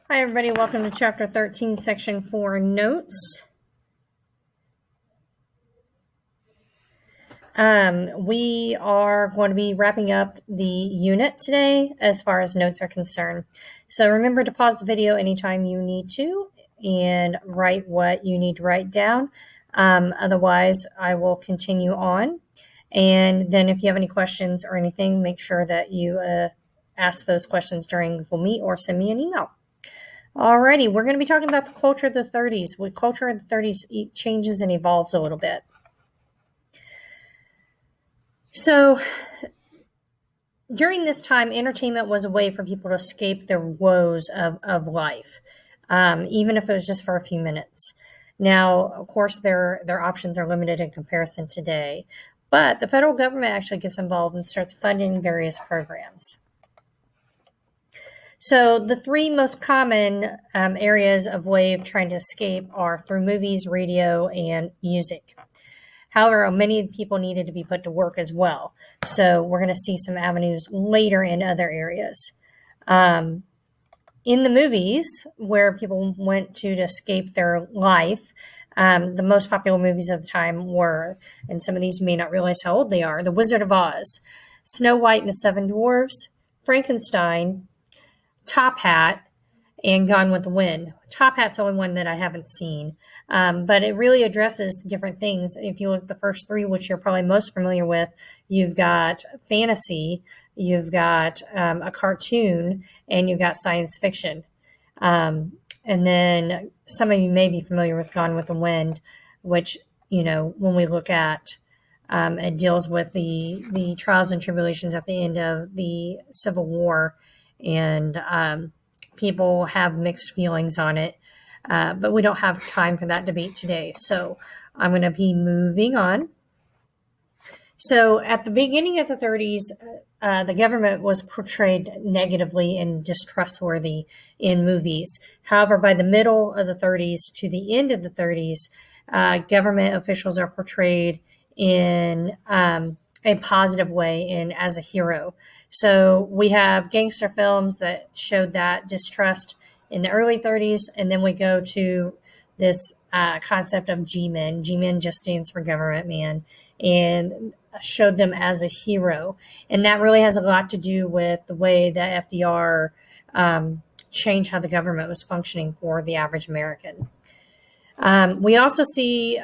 Hi, everybody. Welcome to Chapter 13, Section 4, Notes. We are going to be wrapping up the unit today as far as notes are concerned. So remember to pause the video anytime you need to and write what you need to write down. Otherwise, I will continue on. And then if you have any questions or anything, make sure that you ask those questions during Google Meet or send me an email. Alrighty, we're going to be talking about the culture of the 30s. With culture in the 30s changes and evolves a little bit. So during this time, entertainment was a way for people to escape their woes of life, even if it was just for a few minutes. Now, of course, their options are limited in comparison today, but the federal government actually gets involved and starts funding various programs. So the three most common areas of way of trying to escape are through movies, radio, and music. However, many people needed to be put to work as well. So we're going to see some avenues later in other areas. In the movies, where people went to escape their life, the most popular movies of the time were, and some of these you may not realize how old they are, The Wizard of Oz, Snow White and the Seven Dwarfs, Frankenstein, Top Hat, and Gone with the Wind. Top Hat's the only one that I haven't seen, but it really addresses different things. If you look at the first three, which you're probably most familiar with, you've got fantasy, you've got a cartoon, and you've got science fiction. And then some of you may be familiar with Gone with the Wind, which, you know, when we look at it deals with the trials and tribulations at the end of the Civil War, and people have mixed feelings on it, but we don't have time for that debate today. So I'm going to be moving on. So at the beginning of the 30s, the government was portrayed negatively and distrustworthy in movies. However, by the middle of the 30s to the end of the 30s, government officials are portrayed in a positive way and as a hero. So we have gangster films that showed that distrust in the early 30s, and then we go to this concept of G-men. G-men just stands for government man, and showed them as a hero. And that really has a lot to do with the way that FDR changed how the government was functioning for the average American. We also see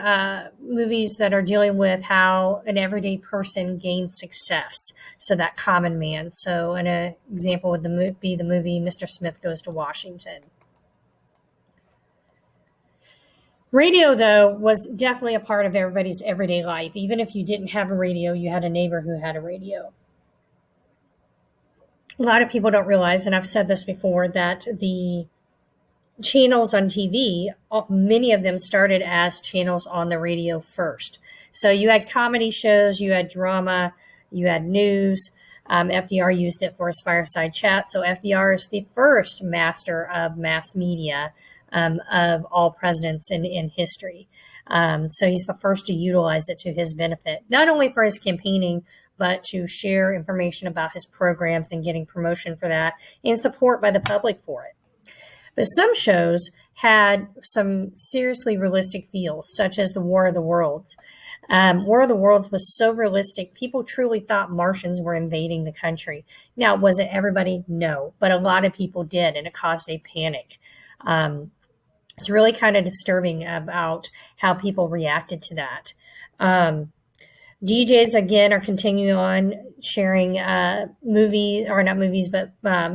movies that are dealing with how an everyday person gains success. So that common man. So an example would be the movie Mr. Smith Goes to Washington. Radio, though, was definitely a part of everybody's everyday life. Even if you didn't have a radio, you had a neighbor who had a radio. A lot of people don't realize, and I've said this before, that the channels on TV, many of them started as channels on the radio first. So you had comedy shows, you had drama, you had news. FDR used it for his fireside chat. So FDR is the first master of mass media of all presidents in history. So he's the first to utilize it to his benefit, not only for his campaigning, but to share information about his programs and getting promotion for that and support by the public for it. But some shows had some seriously realistic feels, such as the War of the Worlds. War of the Worlds was so realistic, people truly thought Martians were invading the country. Now, was it everybody? No, but a lot of people did, and it caused a panic. It's really kind of disturbing about how people reacted to that. DJs, again, are continuing on sharing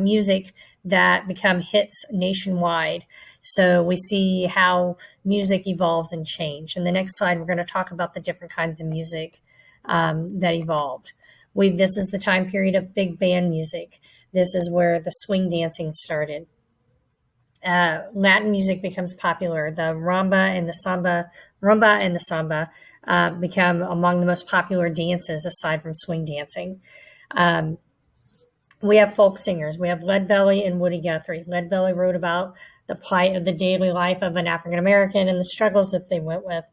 music that become hits nationwide. So we see how music evolves and change. In the next slide, we're going to talk about the different kinds of music that evolved. This is the time period of big band music. This is where the swing dancing started. Latin music becomes popular. The rumba and the samba become among the most popular dances aside from swing dancing. We have folk singers. We have Leadbelly and Woody Guthrie. Leadbelly wrote about the plight of the daily life of an African American and the struggles that they went with.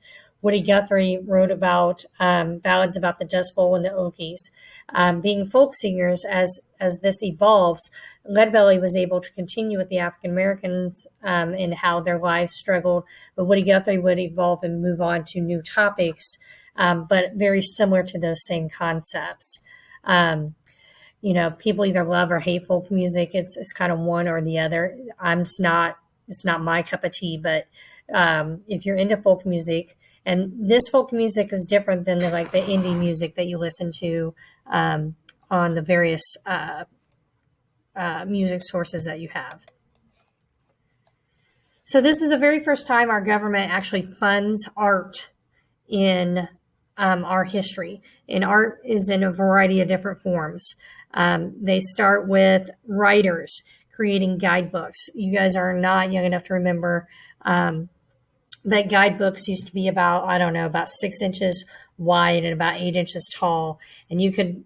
Woody Guthrie wrote about ballads about the Dust Bowl and the Okies. Being folk singers, as this evolves, Leadbelly was able to continue with the African Americans and how their lives struggled, but Woody Guthrie would evolve and move on to new topics, but very similar to those same concepts. Um, People either love or hate folk music. It's kind of one or the other. It's not my cup of tea, but if you're into folk music, and this folk music is different than the indie music that you listen to on the various music sources that you have. So this is the very first time our government actually funds art in our history. And art is in a variety of different forms. They start with writers creating guidebooks. You guys are not young enough to remember that guidebooks used to be about 6 inches wide and about 8 inches tall. And you could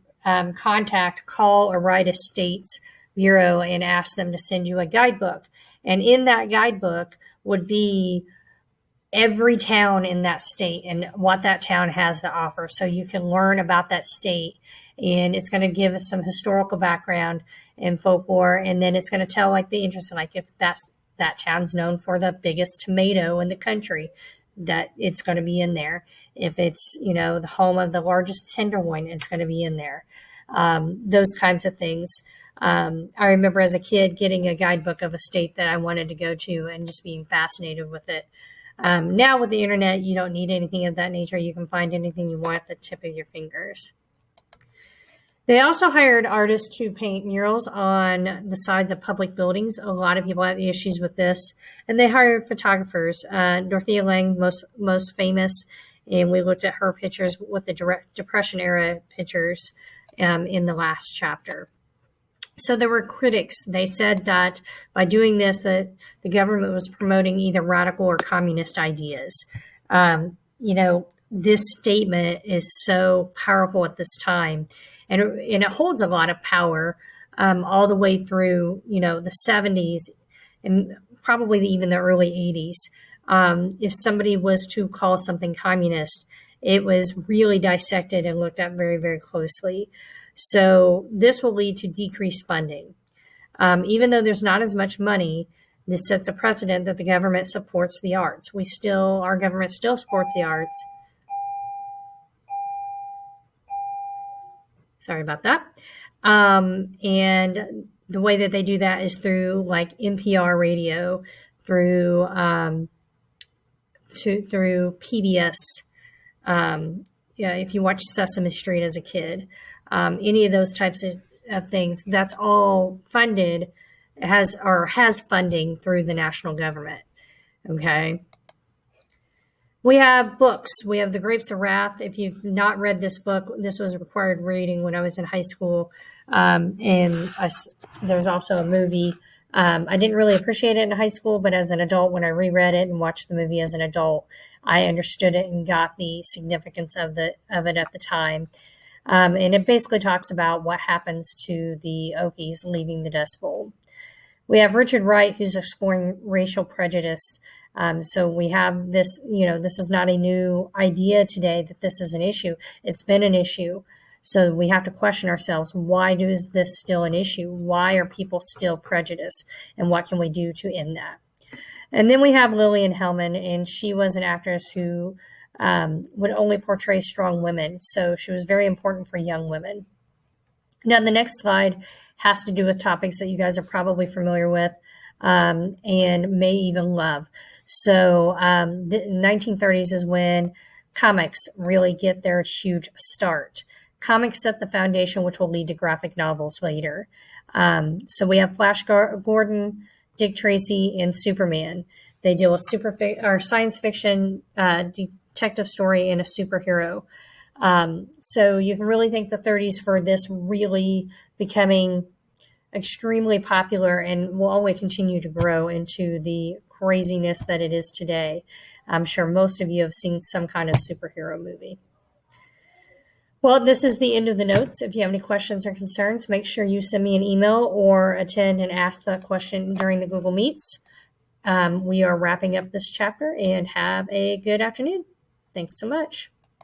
call or write a state's bureau and ask them to send you a guidebook. And in that guidebook would be every town in that state and what that town has to offer. So you can learn about that state, and it's going to give us some historical background and folklore. And then it's going to tell the interest in if that town's known for the biggest tomato in the country, that it's going to be in there. If it's, the home of the largest tenderloin, it's going to be in there. Those kinds of things. I remember as a kid getting a guidebook of a state that I wanted to go to and just being fascinated with it. Now with the internet, you don't need anything of that nature. You can find anything you want at the tip of your fingers. They also hired artists to paint murals on the sides of public buildings. A lot of people have issues with this. And they hired photographers. Dorothea Lange, most famous, and we looked at her pictures with the Depression era pictures in the last chapter. So there were critics. They said that by doing this, that the government was promoting either radical or communist ideas. This statement is so powerful at this time, and it holds a lot of power all the way through, the 70s and probably even the early 80s. If somebody was to call something communist, it was really dissected and looked at very, very closely. So this will lead to decreased funding. Even though there's not as much money, this sets a precedent that the government supports the arts. Our government still supports the arts. Sorry about that. And the way that they do that is through NPR radio, through PBS. If you watch Sesame Street as a kid. Any of those types of things, that's all funded, has funding through the national government. Okay. We have books. We have The Grapes of Wrath. If you've not read this book, this was required reading when I was in high school. There's also a movie. I didn't really appreciate it in high school, but as an adult, when I reread it and watched the movie as an adult, I understood it and got the significance of it at the time. And it basically talks about what happens to the Okies leaving the Dust Bowl. We have Richard Wright, who's exploring racial prejudice. So we have this, this is not a new idea today that this is an issue. It's been an issue. So we have to question ourselves, why is this still an issue? Why are people still prejudiced? And what can we do to end that? And then we have Lillian Hellman, and she was an actress who would only portray strong women. So she was very important for young women. Now, the next slide has to do with topics that you guys are probably familiar with and may even love. So the 1930s is when comics really get their huge start. Comics set the foundation, which will lead to graphic novels later. So we have Flash Gordon, Dick Tracy, and Superman. They deal with science fiction, detective story, and a superhero. So you can really thank the 30s for this really becoming extremely popular and will only continue to grow into the craziness that it is today. I'm sure most of you have seen some kind of superhero movie. Well, this is the end of the notes. If you have any questions or concerns, make sure you send me an email or attend and ask that question during the Google Meets. We are wrapping up this chapter, and have a good afternoon. Thanks so much.